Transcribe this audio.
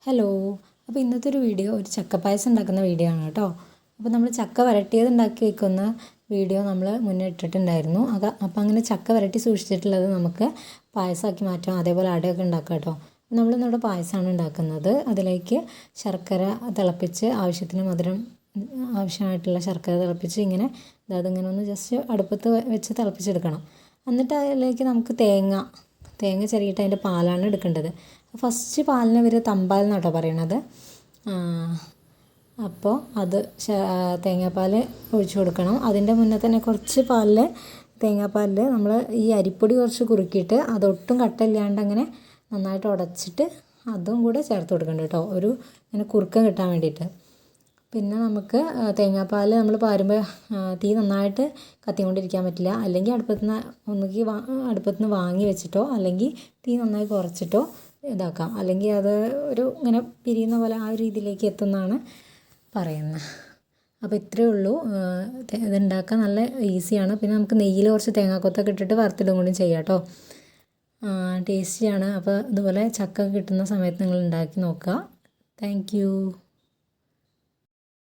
Hello. അപ്പോൾ ഇന്നത്തെ ഒരു വീഡിയോ ഒരു ചക്കപ്പായസം ഉണ്ടാക്കുന്ന വീഡിയോ ആണ് കേട്ടോ. അപ്പോൾ നമ്മൾ ചക്ക വരട്ടിയത് ഉണ്ടാക്കി വെക്കുന്ന വീഡിയോ നമ്മൾ മുന്നേ ഇട്ടിട്ടുണ്ടായിരുന്നു. അപ്പോൾ അങ്ങനെ ചക്ക വരട്ടി സൂക്ഷിച്ചിട്ടുള്ളത് നമുക്ക് പായസമാക്കി മാറ്റാം. അതേപോലെ അടയൊക്കെ ഉണ്ടാക്കാം കേട്ടോ. നമ്മളിന്നിവിടെ പായസമാണ് ഉണ്ടാക്കുന്നത്. അതിലേക്ക് ശർക്കര തിളപ്പിച്ച് ആവശ്യത്തിന് മധുരം ആവശ്യമായിട്ടുള്ള ശർക്കര തിളപ്പിച്ച് ഇങ്ങനെ അതിങ്ങനെ ഒന്ന് ജസ്റ്റ് അടുപ്പത്ത് വെച്ച് തിളപ്പിച്ചെടുക്കണം. എന്നിട്ട് അതിലേക്ക് നമുക്ക് തേങ്ങ ചെറിയിട്ട് അതിൻ്റെ പാലാണ് എടുക്കേണ്ടത്. ഫസ്റ്റ് പാലിന് ഇവർ തമ്പാൽ എന്നാട്ടോ പറയണത്. അപ്പോൾ അത് തേങ്ങാപ്പാൽ ഒഴിച്ചു കൊടുക്കണം. അതിൻ്റെ മുന്നേ തന്നെ കുറച്ച് തേങ്ങാപ്പാലിൽ നമ്മൾ ഈ അരിപ്പൊടി കുറച്ച് കുറുക്കിയിട്ട് അതൊട്ടും കട്ടയില്ലാണ്ട് അങ്ങനെ നന്നായിട്ട് ഉടച്ചിട്ട് അതും കൂടെ ചേർത്ത് കൊടുക്കണം കേട്ടോ, ഒരു ഇങ്ങനെ കുറുക്കം കിട്ടാൻ വേണ്ടിയിട്ട്. പിന്നെ നമുക്ക് തേങ്ങാപ്പാൽ നമ്മൾ പാരുമ്പോൾ തീ നന്നായിട്ട് കത്തിക്കൊണ്ടിരിക്കാൻ പറ്റില്ല. അല്ലെങ്കിൽ അടുപ്പത്തുനിന്ന് വാങ്ങി വെച്ചിട്ടോ അല്ലെങ്കിൽ തീ നന്നായി കുറച്ചിട്ടോ ഇതാക്കാം. അല്ലെങ്കിൽ അത് ഒരു ഇങ്ങനെ പിരിയുന്ന പോലെ ആ ഒരു രീതിയിലേക്ക് എത്തുന്നതാണ് പറയുന്നത്. അപ്പോൾ ഇത്രയേ ഉള്ളൂ. ഇതുണ്ടാക്കാൻ നല്ല ഈസിയാണ്. പിന്നെ നമുക്ക് നെയ്യിൽ കുറച്ച് തേങ്ങാക്കൊത്തൊക്കെ ഇട്ടിട്ട് വറുത്തിടും കൂടി ചെയ്യാം കേട്ടോ. ടേസ്റ്റിയാണ്. അപ്പോൾ ഇതുപോലെ ചക്ക കിട്ടുന്ന സമയത്ത് നിങ്ങൾ ഉണ്ടാക്കി നോക്കുക. Thank you.